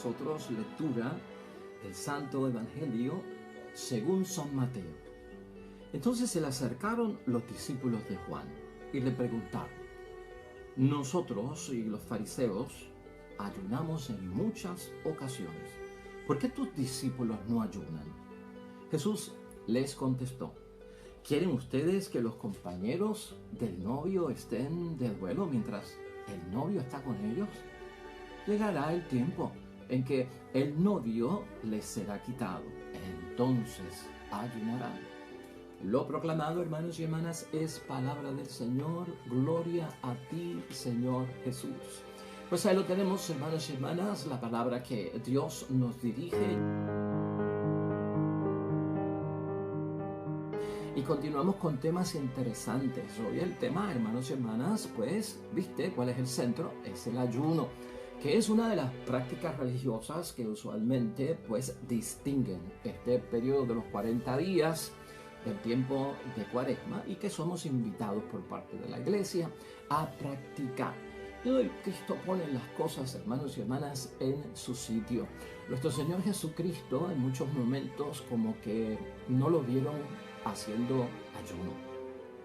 nosotros lectura del Santo Evangelio según San Mateo. Entonces se le acercaron los discípulos de Juan y le preguntaron: nosotros y los fariseos ayunamos en muchas ocasiones. ¿Por qué tus discípulos no ayunan? Jesús les contestó: ¿quieren ustedes que los compañeros del novio estén de duelo mientras el novio está con ellos? Llegará el tiempo en que el novio les será quitado. Entonces ayunarán. Lo proclamado, hermanos y hermanas, es palabra del Señor. Gloria a ti, Señor Jesús. Pues ahí lo tenemos, hermanos y hermanas, la palabra que Dios nos dirige. Y continuamos con temas interesantes. Hoy el tema, hermanos y hermanas, pues, ¿viste cuál es el centro? Es el ayuno, que es una de las prácticas religiosas que usualmente, pues, distinguen este periodo de los 40 días del tiempo de Cuaresma y que somos invitados por parte de la Iglesia a practicar. Y hoy Cristo pone las cosas, hermanos y hermanas, en su sitio. Nuestro Señor Jesucristo en muchos momentos como que no lo vieron haciendo ayuno,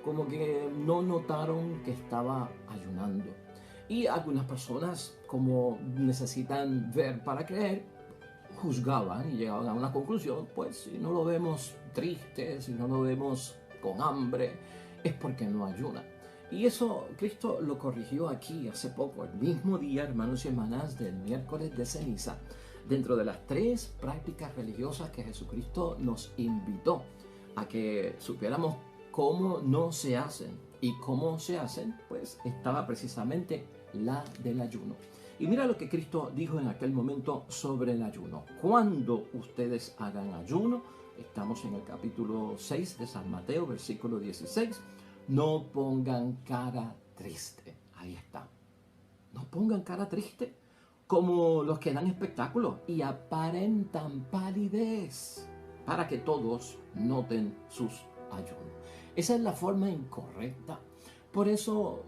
como que no notaron que estaba ayunando. Y algunas personas, como necesitan ver para creer, juzgaban y llegaban a una conclusión: pues si no lo vemos triste, si no lo vemos con hambre, es porque no ayuna. Y eso Cristo lo corrigió aquí hace poco, el mismo día, hermanos y hermanas, del miércoles de ceniza, dentro de las 3 prácticas religiosas que Jesucristo nos invitó a que supiéramos cómo no se hacen. Y cómo se hacen, pues estaba precisamente la del ayuno. Y mira lo que Cristo dijo en aquel momento sobre el ayuno. Cuando ustedes hagan ayuno, estamos en el capítulo 6 de San Mateo, versículo 16, no pongan cara triste. Ahí está. No pongan cara triste como los que dan espectáculo y aparentan palidez para que todos noten sus ayunos. Esa es la forma incorrecta. Por eso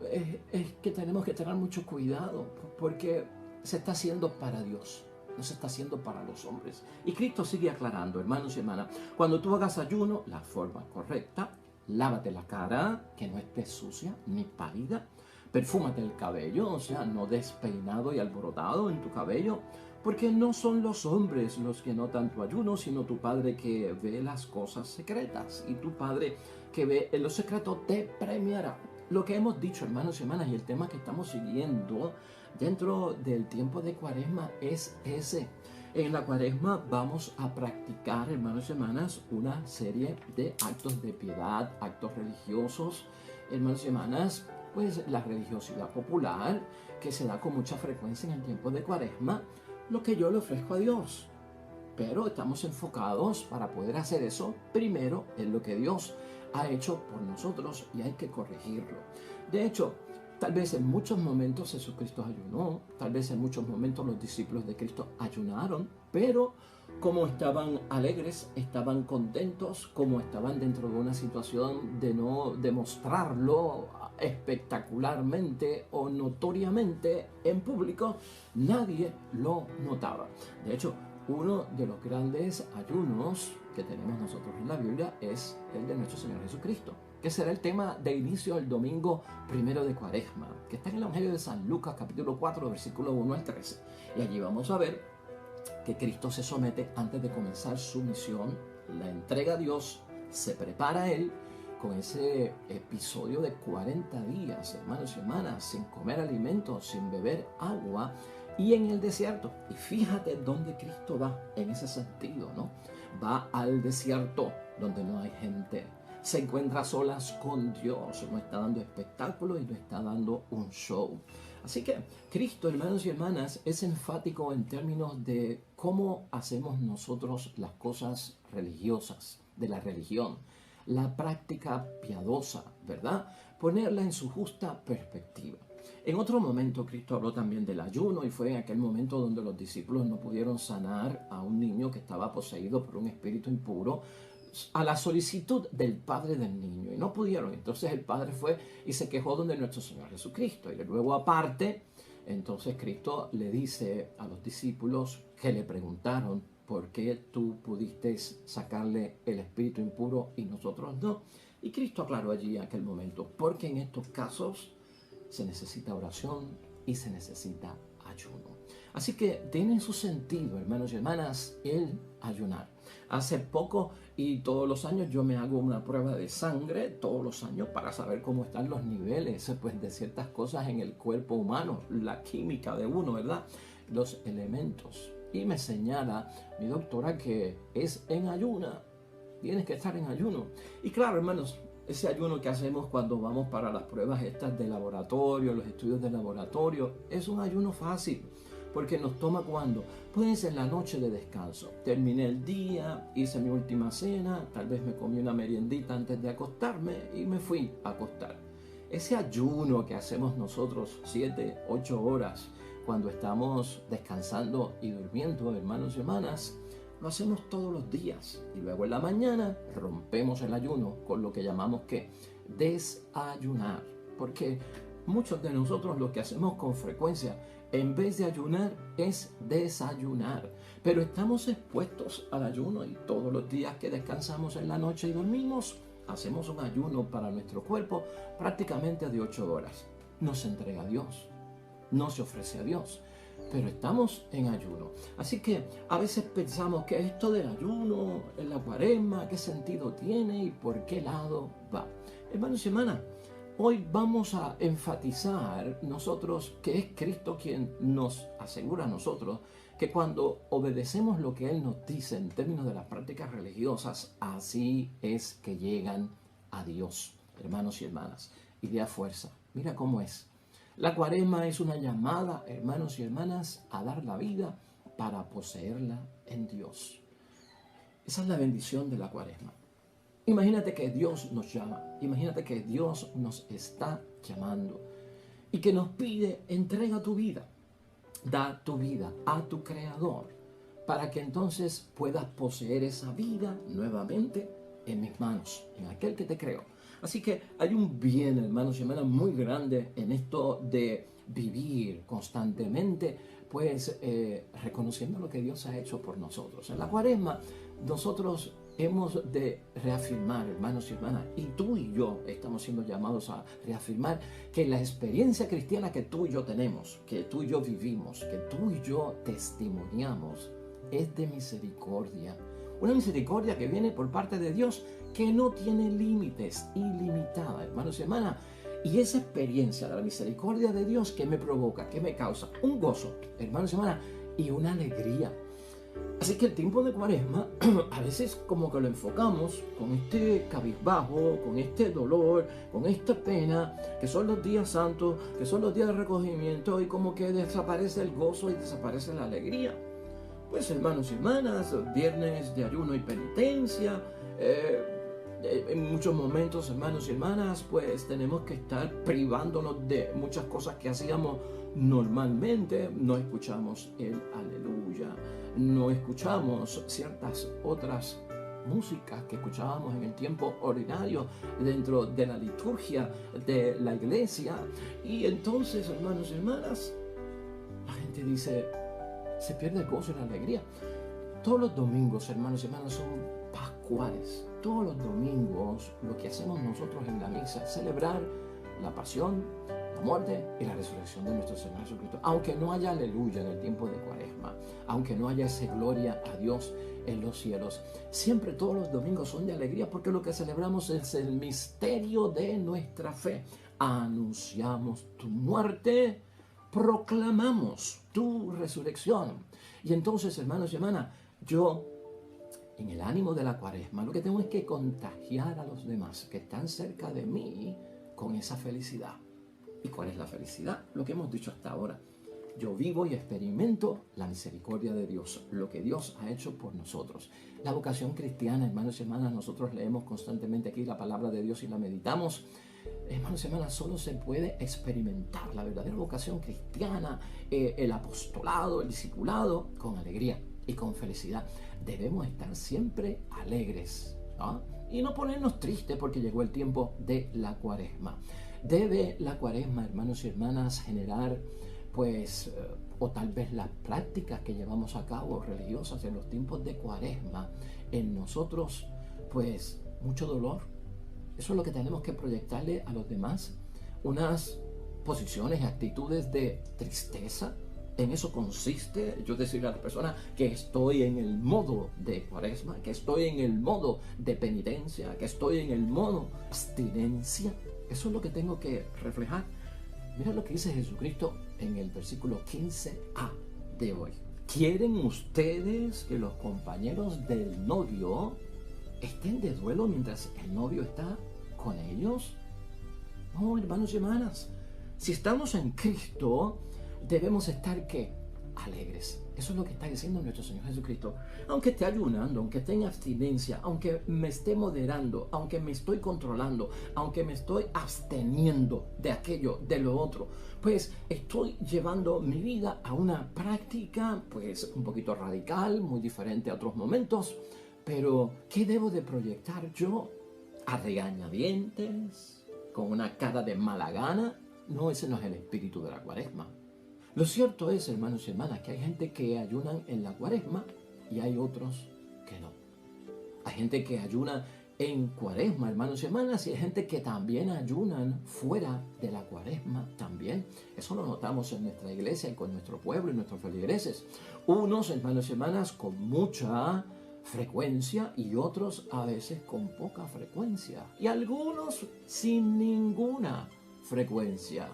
es que tenemos que tener mucho cuidado, porque se está haciendo para Dios, no se está haciendo para los hombres. Y Cristo sigue aclarando, hermanos y hermanas, cuando tú hagas ayuno, la forma correcta: lávate la cara, que no esté sucia ni pálida. Perfúmate el cabello, o sea, no despeinado y alborotado en tu cabello, porque no son los hombres los que notan tu ayuno, sino tu Padre que ve las cosas secretas. Y tu Padre que ve en lo secreto te premiará. Lo que hemos dicho, hermanos y hermanas, y el tema que estamos siguiendo dentro del tiempo de Cuaresma es ese. En la Cuaresma vamos a practicar, hermanos y hermanas, una serie de actos de piedad, actos religiosos, hermanos y hermanas, pues la religiosidad popular que se da con mucha frecuencia en el tiempo de Cuaresma, lo que yo le ofrezco a Dios. Pero estamos enfocados para poder hacer eso primero en lo que Dios ha hecho por nosotros y hay que corregirlo. De hecho, tal vez en muchos momentos Jesucristo ayunó, tal vez en muchos momentos los discípulos de Cristo ayunaron, pero como estaban alegres, estaban contentos, como estaban dentro de una situación de no demostrarlo espectacularmente o notoriamente en público, nadie lo notaba. De hecho, uno de los grandes ayunos que tenemos nosotros en la Biblia es el de nuestro Señor Jesucristo, que será el tema de inicio del domingo primero de Cuaresma, que está en el Evangelio de San Lucas, capítulo 4, versículo 1 al 13. Y allí vamos a ver que Cristo se somete antes de comenzar su misión, la entrega a Dios, se prepara a Él con ese episodio de 40 días, hermanos y hermanas, sin comer alimentos, sin beber agua, y en el desierto. Y fíjate dónde Cristo va en ese sentido, ¿no? Va al desierto donde no hay gente. Se encuentra a solas con Dios. No está dando espectáculo y no está dando un show. Así que Cristo, hermanos y hermanas, es enfático en términos de cómo hacemos nosotros las cosas religiosas, de la religión. La práctica piadosa, ¿verdad? Ponerla en su justa perspectiva. En otro momento Cristo habló también del ayuno y fue en aquel momento donde los discípulos no pudieron sanar a un niño que estaba poseído por un espíritu impuro a la solicitud del padre del niño y no pudieron. Entonces el padre fue y se quejó donde nuestro Señor Jesucristo y luego aparte Entonces Cristo le dice a los discípulos que le preguntaron por qué tú pudiste sacarle el espíritu impuro y nosotros no. Y Cristo aclaró allí en aquel momento, porque en estos casos se necesita oración y se necesita ayuno. Así que tiene su sentido, hermanos y hermanas, el ayunar. Hace poco y todos los años yo me hago una prueba de sangre, todos los años, para saber cómo están los niveles pues, de ciertas cosas en el cuerpo humano, la química de uno, ¿verdad? Los elementos. Y me señala mi doctora que es en ayuna, tienes que estar en ayuno. Y claro, hermanos, ese ayuno que hacemos cuando vamos para las pruebas estas de laboratorio, los estudios de laboratorio, es un ayuno fácil. Porque nos toma cuando, pues en la noche de descanso. Terminé el día, hice mi última cena, tal vez me comí una meriendita antes de acostarme y me fui a acostar. Ese ayuno que hacemos nosotros 7, 8 horas cuando estamos descansando y durmiendo, hermanos y hermanas, lo hacemos todos los días. Y luego en la mañana rompemos el ayuno con lo que llamamos ¿qué? Desayunar. Porque muchos de nosotros lo que hacemos con frecuencia en vez de ayunar es desayunar, pero estamos expuestos al ayuno y todos los días que descansamos en la noche y dormimos, hacemos un ayuno para nuestro cuerpo prácticamente de 8 horas. No se entrega a Dios, no se ofrece a Dios, pero estamos en ayuno. Así que a veces pensamos que esto del ayuno, en la cuaresma, ¿qué sentido tiene y por qué lado va? Hermanos y hermanas, hoy vamos a enfatizar nosotros que es Cristo quien nos asegura a nosotros que cuando obedecemos lo que Él nos dice en términos de las prácticas religiosas, así es que llegan a Dios, hermanos y hermanas. Y de a fuerza, mira cómo es. La cuaresma es una llamada, hermanos y hermanas, a dar la vida para poseerla en Dios. Esa es la bendición de la cuaresma. Imagínate que Dios nos llama, imagínate que Dios nos está llamando y que nos pide, entrega tu vida, da tu vida a tu Creador para que entonces puedas poseer esa vida nuevamente en mis manos, en aquel que te creó. Así que hay un bien, hermanos y hermanas, muy grande en esto de vivir constantemente, pues reconociendo lo que Dios ha hecho por nosotros. En la cuaresma nosotros hemos de reafirmar, hermanos y hermanas, y tú y yo estamos siendo llamados a reafirmar que la experiencia cristiana que tú y yo tenemos, que tú y yo vivimos, que tú y yo testimoniamos, es de misericordia. Una misericordia que viene por parte de Dios, que no tiene límites, ilimitada, hermanos y hermanas. Y esa experiencia de la misericordia de Dios que me provoca, que me causa un gozo, hermanos y hermanas, y una alegría. Así que el tiempo de cuaresma a veces como que lo enfocamos con este cabizbajo, con este dolor, con esta pena, que son los días santos, que son los días de recogimiento, y como que desaparece el gozo y desaparece la alegría. Pues hermanos y hermanas, viernes de ayuno y penitencia, en muchos momentos, hermanos y hermanas, pues tenemos que estar privándonos de muchas cosas que hacíamos normalmente. No escuchamos el aleluya, no escuchamos ciertas otras músicas que escuchábamos en el tiempo ordinario dentro de la liturgia de la iglesia. Y entonces, hermanos y hermanas, la gente dice, se pierde el gozo y la alegría. Todos los domingos, hermanos y hermanas, son pascuales. Todos los domingos lo que hacemos nosotros en la misa es celebrar la pasión, la muerte y la resurrección de nuestro Señor Jesucristo. Aunque no haya aleluya en el tiempo de cuaresma, aunque no haya ese gloria a Dios en los cielos, siempre todos los domingos son de alegría porque lo que celebramos es el misterio de nuestra fe. Anunciamos tu muerte, proclamamos tu resurrección. Y entonces, hermanos y hermanas, yo, en el ánimo de la cuaresma, lo que tengo es que contagiar a los demás que están cerca de mí con esa felicidad. ¿Y cuál es la felicidad? Lo que hemos dicho hasta ahora. Yo vivo y experimento la misericordia de Dios, lo que Dios ha hecho por nosotros. La vocación cristiana, hermanos y hermanas, nosotros leemos constantemente aquí la palabra de Dios y la meditamos. Hermanos y hermanas, solo se puede experimentar la verdadera vocación cristiana, el apostolado, el discipulado, con alegría y con felicidad. Debemos estar siempre alegres, ¿no? Y no ponernos tristes porque llegó el tiempo de la cuaresma. Debe la cuaresma, hermanos y hermanas, generar pues, o tal vez las prácticas que llevamos a cabo religiosas en los tiempos de Cuaresma, en nosotros, pues, mucho dolor. Eso es lo que tenemos que proyectarle a los demás, unas posiciones y actitudes de tristeza. En eso consiste yo decirle a la persona que estoy en el modo de Cuaresma, que estoy en el modo de penitencia, que estoy en el modo abstinencia. Eso es lo que tengo que reflejar. Mira lo que dice Jesucristo en el versículo 15a de hoy. ¿Quieren ustedes que los compañeros del novio estén de duelo mientras el novio está con ellos? No, hermanos y hermanas. Si estamos en Cristo, debemos estar, ¿qué? Alegres. Eso es lo que está diciendo nuestro Señor Jesucristo. Aunque esté ayunando, aunque esté en abstinencia, aunque me esté moderando, aunque me estoy controlando, aunque me estoy absteniendo de aquello, de lo otro, pues estoy llevando mi vida a una práctica, pues un poquito radical, muy diferente a otros momentos. Pero, ¿qué debo de proyectar yo? ¿A regañadientes? ¿Con una cara de mala gana? No, ese no es el espíritu de la Cuaresma. Lo cierto es, hermanos y hermanas, que hay gente que ayunan en la Cuaresma y hay otros que no. Hay gente que ayuna en Cuaresma, hermanos y hermanas, y hay gente que también ayunan fuera de la Cuaresma también. Eso lo notamos en nuestra iglesia y con nuestro pueblo y nuestros feligreses. Unos, hermanos y hermanas, con mucha frecuencia y otros a veces con poca frecuencia. Y algunos sin ninguna frecuencia.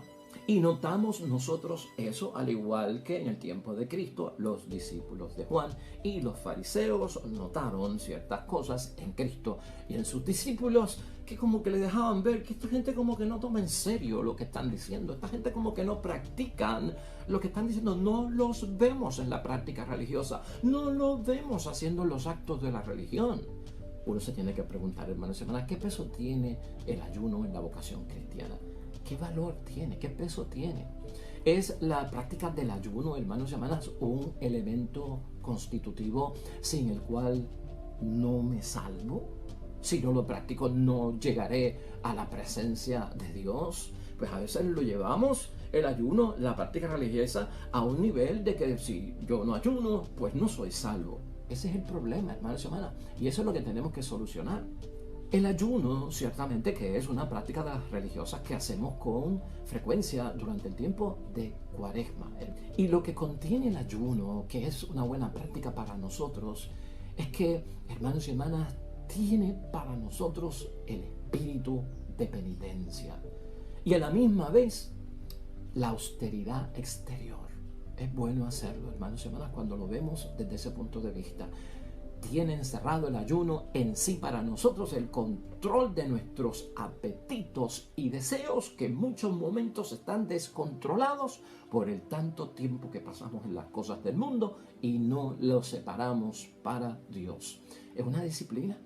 Y notamos nosotros eso, al igual que en el tiempo de Cristo, los discípulos de Juan y los fariseos notaron ciertas cosas en Cristo y en sus discípulos que como que le dejaban ver que esta gente como que no toma en serio lo que están diciendo, esta gente como que no practican lo que están diciendo, no los vemos en la práctica religiosa, no los vemos haciendo los actos de la religión. Uno se tiene que preguntar, hermanos y hermanas, ¿qué peso tiene el ayuno en la vocación cristiana? ¿Qué valor tiene? ¿Qué peso tiene? ¿Es la práctica del ayuno, hermanos y hermanas, un elemento constitutivo sin el cual no me salvo? Si no lo practico, no llegaré a la presencia de Dios. Pues a veces lo llevamos, el ayuno, la práctica religiosa, a un nivel de que si yo no ayuno, pues no soy salvo. Ese es el problema, hermanos y hermanas, y eso es lo que tenemos que solucionar. El ayuno, ciertamente, que es una práctica de las religiosas que hacemos con frecuencia durante el tiempo de Cuaresma. Y lo que contiene el ayuno, que es una buena práctica para nosotros, es que, hermanos y hermanas, tiene para nosotros el espíritu de penitencia. Y a la misma vez, la austeridad exterior. Es bueno hacerlo, hermanos y hermanas, cuando lo vemos desde ese punto de vista. Tiene encerrado el ayuno en sí para nosotros el control de nuestros apetitos y deseos que en muchos momentos están descontrolados por el tanto tiempo que pasamos en las cosas del mundo y no los separamos para Dios. Es una disciplina.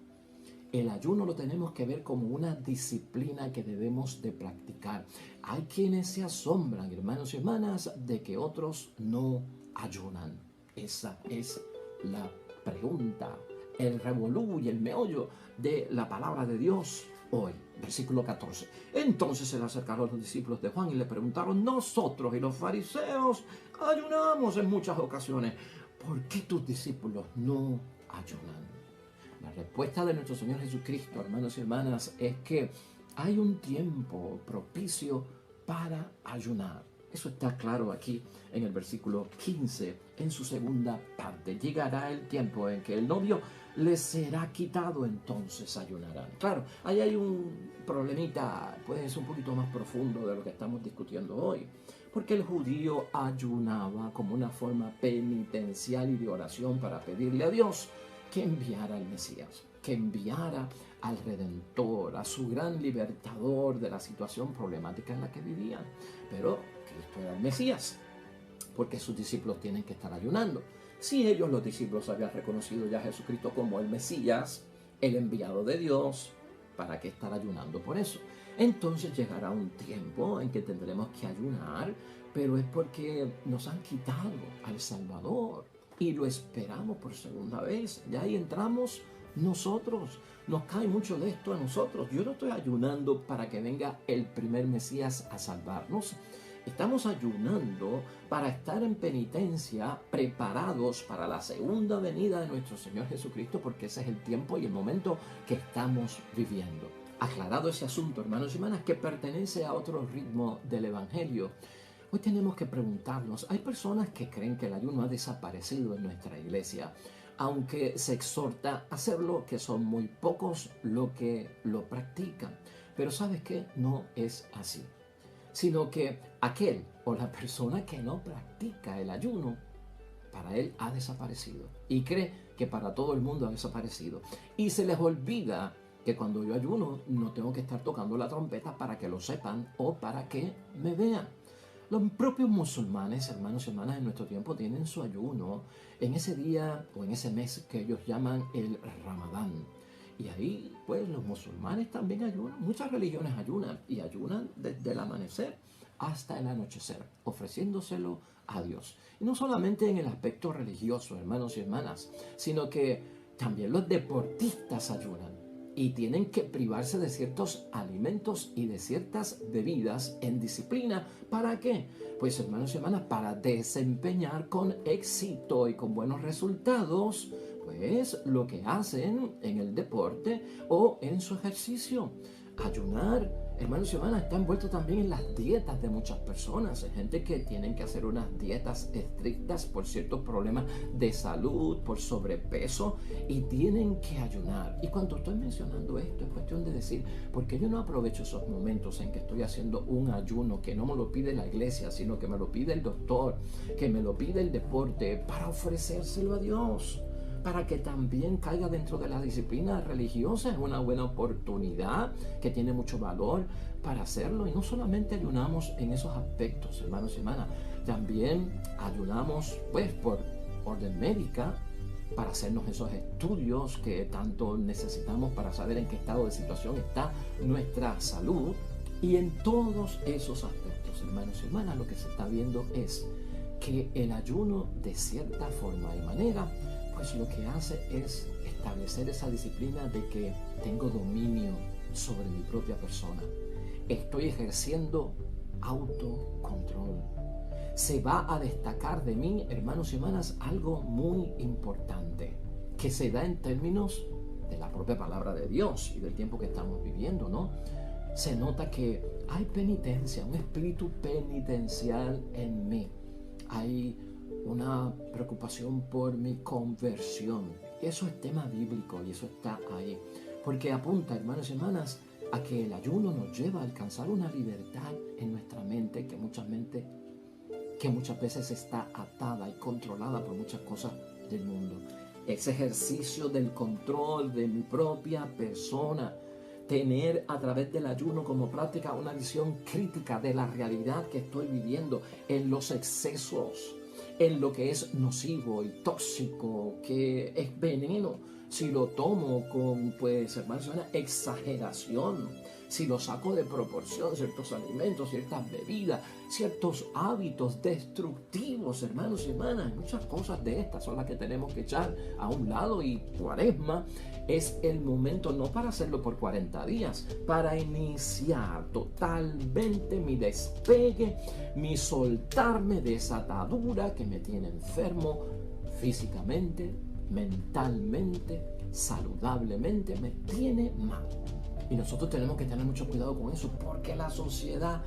El ayuno lo tenemos que ver como una disciplina que debemos de practicar. Hay quienes se asombran, hermanos y hermanas, de que otros no ayunan. Esa es la pregunta, el revolú y el meollo de la palabra de Dios hoy. Versículo 14. Entonces se le acercaron los discípulos de Juan y le preguntaron: nosotros y los fariseos ayunamos en muchas ocasiones, ¿por qué tus discípulos no ayunan? La respuesta de nuestro Señor Jesucristo, hermanos y hermanas, es que hay un tiempo propicio para ayunar. Eso está claro aquí en el versículo 15, en su segunda parte. Llegará el tiempo en que el novio les será quitado, entonces ayunarán. Claro, ahí hay un problemita, pues un poquito más profundo de lo que estamos discutiendo hoy. Porque el judío ayunaba como una forma penitencial y de oración para pedirle a Dios que enviara al Mesías, que enviara al Redentor, a su gran libertador de la situación problemática en la que vivían. Pero Cristo era el Mesías, porque sus discípulos tienen que estar ayunando. Si ellos, los discípulos, habían reconocido ya a Jesucristo como el Mesías, el enviado de Dios, ¿para qué estar ayunando por eso? Entonces llegará un tiempo en que tendremos que ayunar, pero es porque nos han quitado al Salvador y lo esperamos por segunda vez. Ya ahí entramos nosotros. Nos cae mucho de esto a nosotros. Yo no estoy ayunando para que venga el primer Mesías a salvarnos. Estamos ayunando para estar en penitencia, preparados para la segunda venida de nuestro Señor Jesucristo, porque ese es el tiempo y el momento que estamos viviendo. Aclarado ese asunto, hermanos y hermanas, que pertenece a otro ritmo del Evangelio, hoy tenemos que preguntarnos, hay personas que creen que el ayuno ha desaparecido en nuestra iglesia, aunque se exhorta a hacerlo, que son muy pocos los que lo practican. Pero ¿sabes qué? No es así, sino que aquel o la persona que no practica el ayuno, para él ha desaparecido y cree que para todo el mundo ha desaparecido. Y se les olvida que cuando yo ayuno no tengo que estar tocando la trompeta para que lo sepan o para que me vean. Los propios musulmanes, hermanos y hermanas, en nuestro tiempo tienen su ayuno en ese día o en ese mes que ellos llaman el Ramadán. Y ahí, pues, los musulmanes también ayunan. Muchas religiones ayunan y ayunan desde el amanecer hasta el anochecer, ofreciéndoselo a Dios. Y no solamente en el aspecto religioso, hermanos y hermanas, sino que también los deportistas ayunan y tienen que privarse de ciertos alimentos y de ciertas bebidas en disciplina. ¿Para qué? Pues, hermanos y hermanas, para desempeñar con éxito y con buenos resultados, pues, lo que hacen en el deporte o en su ejercicio. Ayunar, hermanos y hermanas, está envuelto también en las dietas de muchas personas. Hay gente que tienen que hacer unas dietas estrictas por ciertos problemas de salud, por sobrepeso, y tienen que ayunar. Y cuando estoy mencionando esto, es cuestión de decir, ¿por qué yo no aprovecho esos momentos en que estoy haciendo un ayuno que no me lo pide la iglesia, sino que me lo pide el doctor, que me lo pide el deporte, para ofrecérselo a Dios? Para que también caiga dentro de la disciplina religiosa. Es una buena oportunidad que tiene mucho valor para hacerlo. Y no solamente ayunamos en esos aspectos, hermanos y hermanas, también ayunamos, pues, por orden médica, para hacernos esos estudios que tanto necesitamos para saber en qué estado de situación está nuestra salud. Y en todos esos aspectos, hermanos y hermanas, lo que se está viendo es que el ayuno, de cierta forma y manera, pues lo que hace es establecer esa disciplina de que tengo dominio sobre mi propia persona. Estoy ejerciendo autocontrol. Se va a destacar de mí, hermanos y hermanas, algo muy importante, que se da en términos de la propia palabra de Dios y del tiempo que estamos viviendo, ¿no? Se nota que hay penitencia, un espíritu penitencial en mí. Hay una preocupación por mi conversión. Eso es tema bíblico y eso está ahí. Porque apunta, hermanos y hermanas, a que el ayuno nos lleva a alcanzar una libertad en nuestra mente que muchas veces está atada y controlada por muchas cosas del mundo. Ese ejercicio del control de mi propia persona. Tener a través del ayuno como práctica una visión crítica de la realidad que estoy viviendo, en los excesos, en lo que es nocivo y tóxico, que es veneno, si lo tomo con, pues, hermanos, una exageración, si lo saco de proporción, ciertos alimentos, ciertas bebidas, ciertos hábitos destructivos, hermanos y hermanas, muchas cosas de estas son las que tenemos que echar a un lado. Y Cuaresma es el momento no para hacerlo por 40 días, para iniciar totalmente mi despegue, mi soltarme de esa atadura que me tiene enfermo físicamente, mentalmente, saludablemente, me tiene mal. Y nosotros tenemos que tener mucho cuidado con eso, porque la sociedad,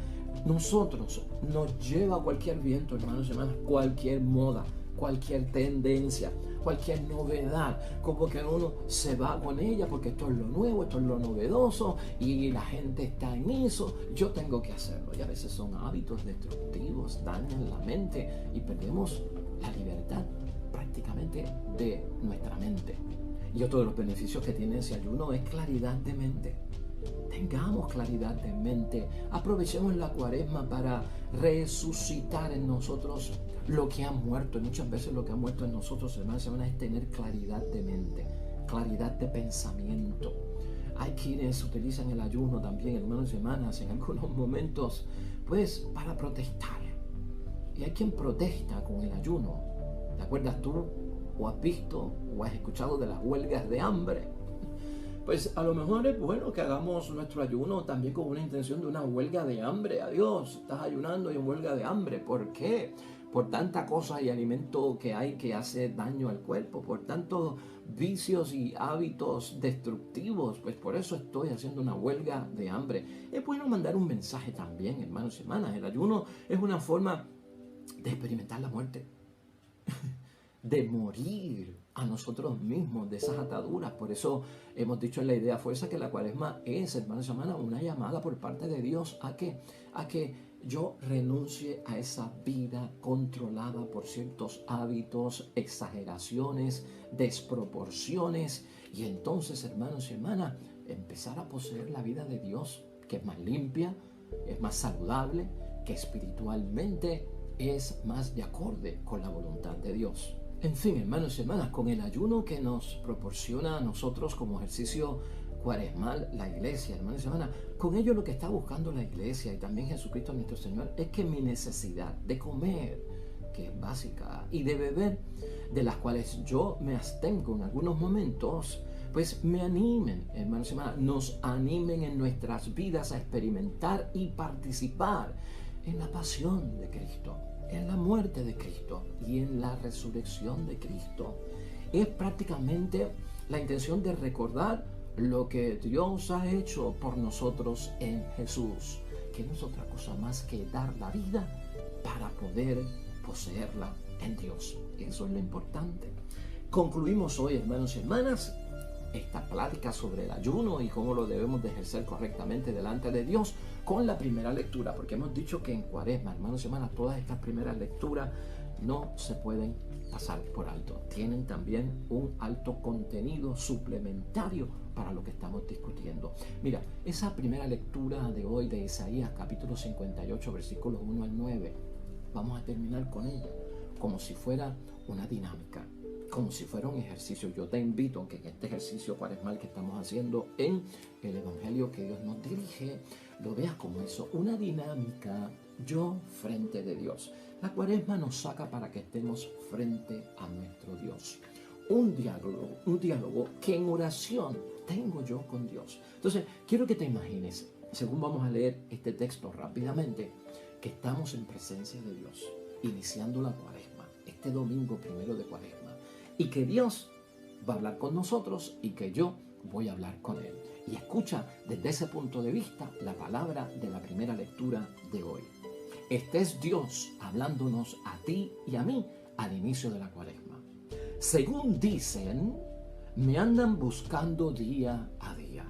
nosotros, nos lleva a cualquier viento, hermanos y hermanas, cualquier moda, cualquier tendencia, cualquier novedad, como que uno se va con ella porque esto es lo nuevo, esto es lo novedoso y la gente está en eso, yo tengo que hacerlo. Y a veces son hábitos destructivos, dañan la mente y perdemos la libertad prácticamente de nuestra mente. Y otro de los beneficios que tiene ese ayuno es claridad de mente. Tengamos claridad de mente. Aprovechemos la Cuaresma para resucitar en nosotros lo que ha muerto. Y muchas veces lo que ha muerto en nosotros, hermanos, es tener claridad de mente, claridad de pensamiento. Hay quienes utilizan el ayuno también, hermanos y hermanas, en algunos momentos, pues, para protestar. Y hay quien protesta con el ayuno. ¿Te acuerdas tú? ¿O has visto o has escuchado de las huelgas de hambre? pues a lo mejor es bueno que hagamos nuestro ayuno también con una intención de una huelga de hambre. Adiós, estás ayunando y en huelga de hambre. ¿Por qué? Por tanta cosa y alimento que hay que hace daño al cuerpo, por tantos vicios y hábitos destructivos, pues por eso estoy haciendo una huelga de hambre. Es bueno mandar un mensaje también, hermanos y hermanas. El ayuno es una forma de experimentar la muerte, de morir a nosotros mismos, de esas ataduras. Por eso hemos dicho en la idea fuerza que la cuaresma es, hermanos y hermanas, una llamada por parte de Dios a que yo renuncie a esa vida controlada por ciertos hábitos, exageraciones, desproporciones, y entonces, hermanos y hermanas, empezar a poseer la vida de Dios, que es más limpia, es más saludable, que espiritualmente es más de acorde con la voluntad de Dios. En fin, hermanos y hermanas, con el ayuno que nos proporciona a nosotros como ejercicio cuaresmal la iglesia, hermanos y hermanas, con ello lo que está buscando la iglesia y también Jesucristo nuestro Señor es que mi necesidad de comer, que es básica, y de beber, de las cuales yo me abstengo en algunos momentos, pues me animen, hermanos y hermanas, nos animen en nuestras vidas a experimentar y participar en la pasión de Cristo, en la muerte de Cristo y en la resurrección de Cristo. Es prácticamente la intención de recordar lo que Dios ha hecho por nosotros en Jesús, que no es otra cosa más que dar la vida para poder poseerla en Dios. Eso es lo importante. Concluimos hoy, hermanos y hermanas, esta plática sobre el ayuno y cómo lo debemos de ejercer correctamente delante de Dios con la primera lectura, porque hemos dicho que en Cuaresma, hermanos y hermanas, todas estas primeras lecturas no se pueden pasar por alto. Tienen también un alto contenido suplementario para lo que estamos discutiendo. Mira, esa primera lectura de hoy de Isaías capítulo 58 versículos 1 al 9, vamos a terminar con ella como si fuera una dinámica, como si fuera un ejercicio. Yo te invito a que en este ejercicio cuaresmal que estamos haciendo en el Evangelio que Dios nos dirige, lo veas como eso, una dinámica, yo frente de Dios. La cuaresma nos saca para que estemos frente a nuestro Dios. Un diálogo que en oración tengo yo con Dios. Entonces, quiero que te imagines, según vamos a leer este texto rápidamente, que estamos en presencia de Dios, iniciando la cuaresma, este domingo primero de cuaresma, y que Dios va a hablar con nosotros y que yo voy a hablar con Él. Y escucha desde ese punto de vista la palabra de la primera lectura de hoy. Este es Dios hablándonos a ti y a mí al inicio de la cuaresma. Según dicen, me andan buscando día a día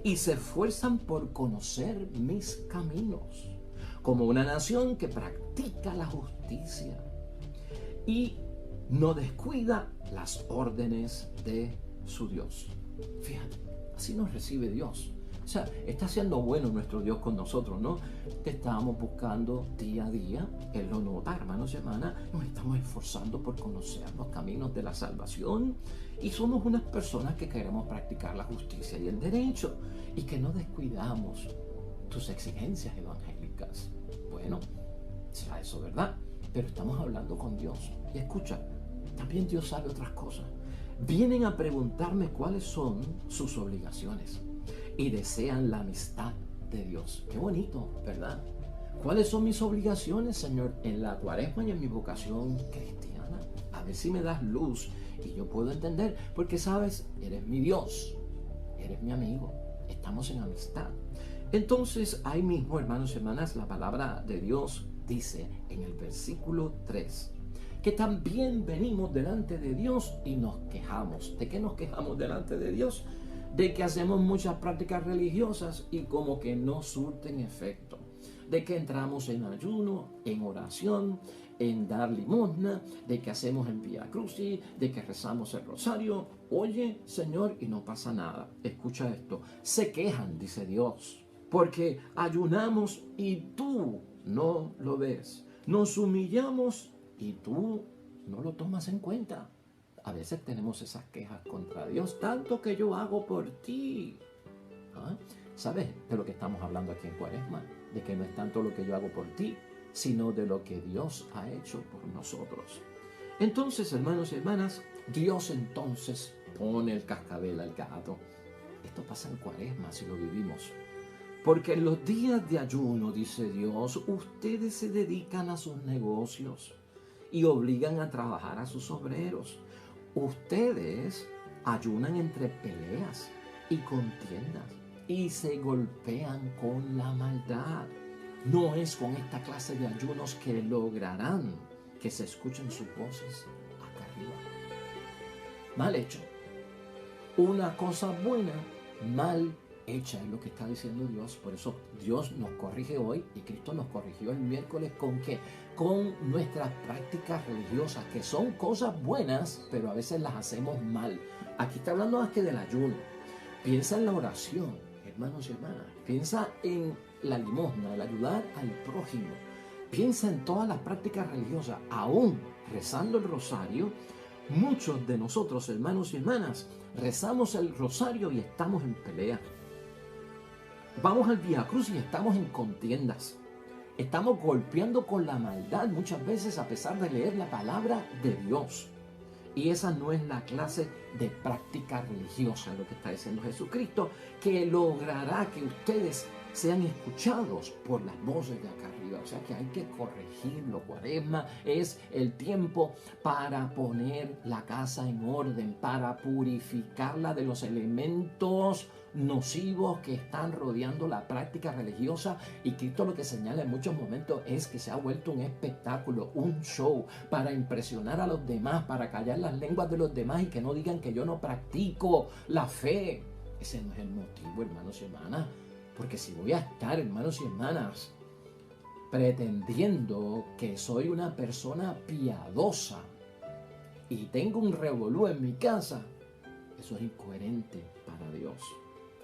y se esfuerzan por conocer mis caminos, como una nación que practica la justicia y no descuida las órdenes de su Dios. Fíjate, así nos recibe Dios. O sea, está siendo bueno nuestro Dios con nosotros, ¿no? Te estábamos buscando día a día. Él lo nota, hermanos y hermanas. Nos estamos esforzando por conocer los caminos de la salvación. Y somos unas personas que queremos practicar la justicia y el derecho. Y que no descuidamos tus exigencias evangélicas. Bueno, será eso, ¿verdad? Pero estamos hablando con Dios. Y escucha, también Dios sabe otras cosas. Vienen a preguntarme cuáles son sus obligaciones y desean la amistad de Dios. Qué bonito, ¿verdad? ¿Cuáles son mis obligaciones, Señor, en la cuaresma y en mi vocación cristiana? A ver si me das luz y yo puedo entender, porque sabes, eres mi Dios, eres mi amigo, estamos en amistad. Entonces, ahí mismo, hermanos y hermanas, la palabra de Dios dice en el versículo 3, que también venimos delante de Dios y nos quejamos. ¿De qué nos quejamos delante de Dios? De que hacemos muchas prácticas religiosas y como que no surten efecto. De que entramos en ayuno, en oración, en dar limosna, de que hacemos el Vía Crucis, de que rezamos el rosario. Oye, Señor, y no pasa nada. Escucha esto. Se quejan, dice Dios, porque ayunamos y tú no lo ves. Nos humillamos y tú no lo tomas en cuenta. A veces tenemos esas quejas contra Dios, tanto que yo hago por ti. ¿Ah? ¿Sabes de lo que estamos hablando aquí en Cuaresma? De que no es tanto lo que yo hago por ti, sino de lo que Dios ha hecho por nosotros. Entonces, hermanos y hermanas, Dios entonces pone el cascabel al gato Esto pasa en Cuaresma si lo vivimos. Porque en los días de ayuno, dice Dios, ustedes se dedican a sus negocios y obligan a trabajar a sus obreros. Ustedes ayunan entre peleas y contiendas y se golpean con la maldad. No es con esta clase de ayunos que lograrán que se escuchen sus voces acá arriba. Mal hecho. Una cosa buena, mal hecha, es lo que está diciendo Dios. Por eso Dios nos corrige hoy y Cristo nos corrigió el miércoles. ¿Con qué? Con nuestras prácticas religiosas, que son cosas buenas, pero a veces las hacemos mal. Aquí está hablando más que del ayuno. Piensa en la oración, hermanos y hermanas. Piensa en la limosna, el ayudar al prójimo. Piensa en todas las prácticas religiosas. Aún rezando el rosario, muchos de nosotros, hermanos y hermanas, rezamos el rosario y estamos en pelea. Vamos al Vía Cruz y estamos en contiendas. Estamos golpeando con la maldad muchas veces a pesar de leer la palabra de Dios. Y esa no es la clase de práctica religiosa, lo que está diciendo Jesucristo, que logrará que ustedes sean escuchados por las voces de acá arriba. O sea que hay que corregirlo. Cuaresma es el tiempo para poner la casa en orden, para purificarla de los elementos nocivos que están rodeando la práctica religiosa. Y Cristo lo que señala en muchos momentos es que se ha vuelto un espectáculo, un show para impresionar a los demás, para callar las lenguas de los demás y que no digan que yo no practico la fe. Ese no es el motivo, hermanos y hermanas. Porque si voy a estar, hermanos y hermanas, pretendiendo que soy una persona piadosa y tengo un revolú en mi casa, eso es incoherente para Dios.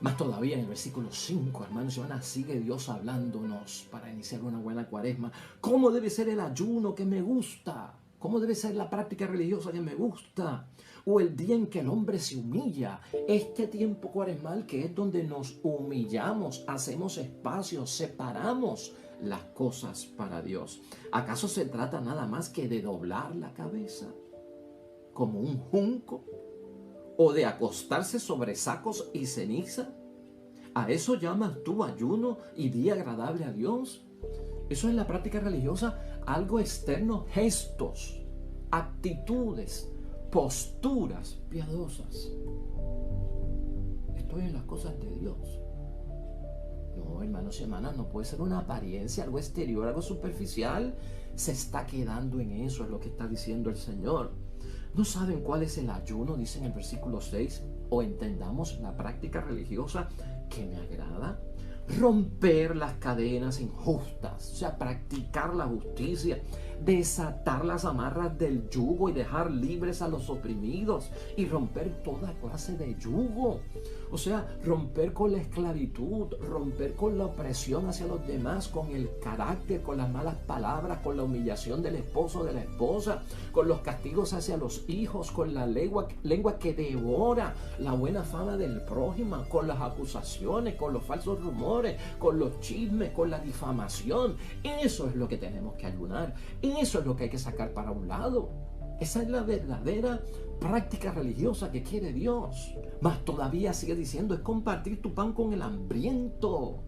Más todavía en el versículo 5, hermanos y hermanas, sigue Dios hablándonos para iniciar una buena cuaresma. ¿Cómo debe ser el ayuno que me gusta? ¿Cómo debe ser la práctica religiosa que me gusta? O el día en que el hombre se humilla. Este tiempo cuaresmal que es donde nos humillamos, hacemos espacios, separamos las cosas para Dios. ¿Acaso se trata nada más que de doblar la cabeza como un junco? ¿O de acostarse sobre sacos y ceniza? ¿A eso llamas tú ayuno y día agradable a Dios? Eso es la práctica religiosa, algo externo, gestos, actitudes, posturas piadosas. Estoy en las cosas de Dios. No, hermanos y hermanas, no puede ser una apariencia, algo exterior, algo superficial. Se está quedando en eso, es lo que está diciendo el Señor. ¿No saben cuál es el ayuno? Dice en el versículo 6. O entendamos la práctica religiosa que me agrada. Romper las cadenas injustas, o sea, practicar la justicia, desatar las amarras del yugo y dejar libres a los oprimidos y romper toda clase de yugo. O sea, romper con la esclavitud, romper con la opresión hacia los demás, con el carácter, con las malas palabras, con la humillación del esposo o de la esposa, con los castigos hacia los hijos, con la lengua que devora la buena fama del prójimo, con las acusaciones, con los falsos rumores, con los chismes, con la difamación. Eso es lo que tenemos que ayunar. Eso es lo que hay que sacar para un lado. Esa es la verdadera práctica religiosa que quiere Dios. Mas todavía sigue diciendo, es compartir tu pan con el hambriento,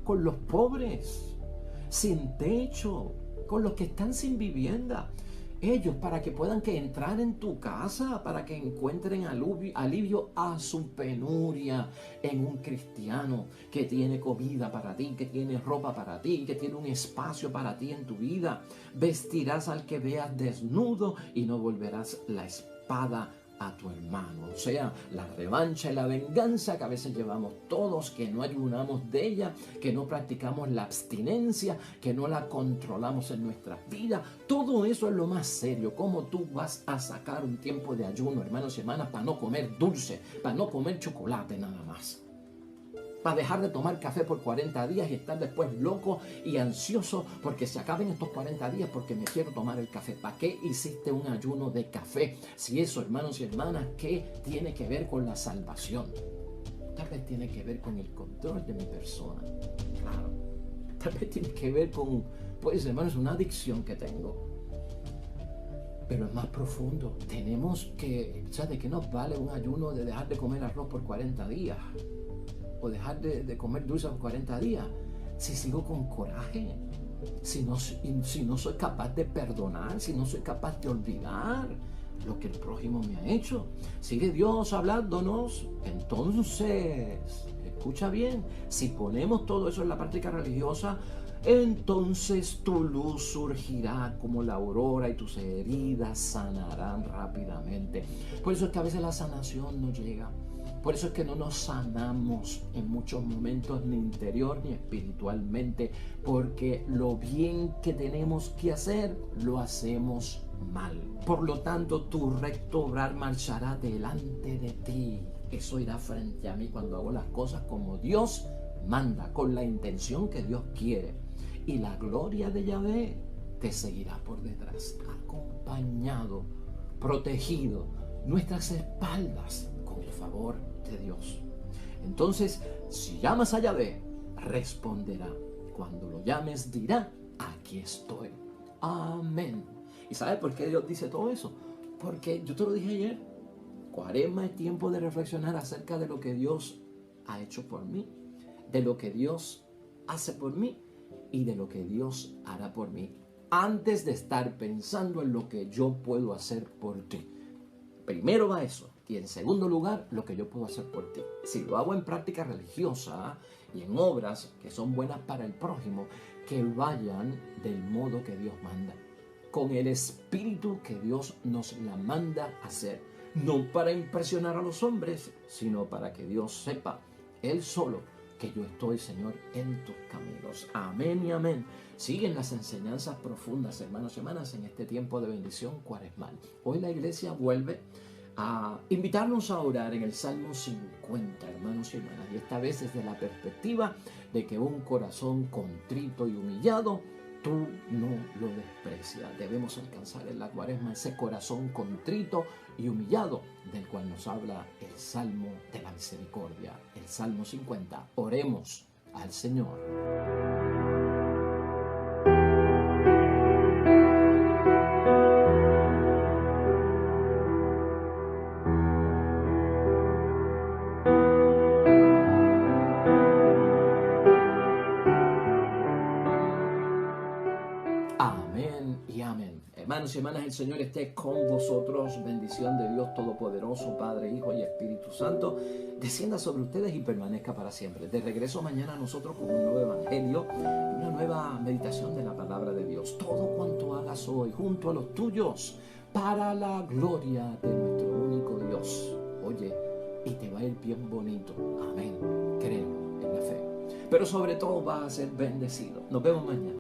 con los pobres, sin techo, con los que están sin vivienda. Ellos para que puedan entrar en tu casa, para que encuentren alivio a su penuria en un cristiano que tiene comida para ti, que tiene ropa para ti, que tiene un espacio para ti en tu vida. Vestirás al que veas desnudo y no volverás la espada a tu hermano. O sea, la revancha y la venganza que a veces llevamos todos, que no ayunamos de ella, que no practicamos la abstinencia, que no la controlamos en nuestra vida. Todo eso es lo más serio. ¿Cómo tú vas a sacar un tiempo de ayuno, hermanos y hermanas, para no comer dulce, para no comer chocolate nada más? Para dejar de tomar café por 40 días y estar después loco y ansioso porque se acaben estos 40 días porque me quiero tomar el café. ¿Para qué hiciste un ayuno de café? Si eso, hermanos y hermanas, ¿qué tiene que ver con la salvación? Tal vez tiene que ver con el control de mi persona. Claro. Tal vez tiene que ver con, pues, hermanos, una adicción que tengo. Pero es más profundo. Tenemos que, ¿sabes de qué nos vale un ayuno de dejar de comer arroz por 40 días? o dejar de comer dulce por 40 días? Si sigo con coraje, si no soy capaz de perdonar, si no soy capaz de olvidar lo que el prójimo me ha hecho. Sigue Dios hablándonos. Entonces, escucha bien, si ponemos todo eso en la práctica religiosa, entonces tu luz surgirá como la aurora y tus heridas sanarán rápidamente. Por eso es que a veces la sanación no llega. Por eso es que no nos sanamos en muchos momentos, ni interior ni espiritualmente, porque lo bien que tenemos que hacer, lo hacemos mal. Por lo tanto, tu recto obrar marchará delante de ti. Eso irá frente a mí cuando hago las cosas como Dios manda, con la intención que Dios quiere. Y la gloria de Yahvé te seguirá por detrás, acompañado, protegido, nuestras espaldas con el favor de Dios. Entonces, si llamas a Yahvé, responderá. Cuando lo llames, dirá, aquí estoy. Amén. ¿Y sabes por qué Dios dice todo eso? Porque yo te lo dije ayer, Cuaresma es tiempo de reflexionar acerca de lo que Dios ha hecho por mí, de lo que Dios hace por mí y de lo que Dios hará por mí, antes de estar pensando en lo que yo puedo hacer por ti. Primero va eso, y en segundo lugar, lo que yo puedo hacer por ti. Si lo hago en práctica religiosa y en obras que son buenas para el prójimo, que vayan del modo que Dios manda, con el espíritu que Dios nos la manda hacer, no para impresionar a los hombres, sino para que Dios sepa, Él solo, que yo estoy, Señor, en tus caminos. Amén y amén. Siguen las enseñanzas profundas, hermanos y hermanas, en este tiempo de bendición cuaresmal. Hoy la iglesia vuelve a invitarnos a orar en el Salmo 50, hermanos y hermanas, y esta vez desde la perspectiva de que un corazón contrito y humillado, tú no lo desprecias. Debemos alcanzar en la cuaresma ese corazón contrito y humillado del cual nos habla el Salmo de la Misericordia, el Salmo 50. Oremos al Señor. Amén y amén. Hermanos y hermanas, el Señor esté con vosotros. Bendición de Dios Todopoderoso, Padre, Hijo y Espíritu Santo, descienda sobre ustedes y permanezca para siempre. De regreso mañana nosotros con un nuevo evangelio y una nueva meditación de la palabra de Dios. Todo cuanto hagas hoy junto a los tuyos, para la gloria de nuestro único Dios. Oye, y te va a ir bien bonito. Amén. Créelo en la fe. Pero sobre todo vas a ser bendecido. Nos vemos mañana.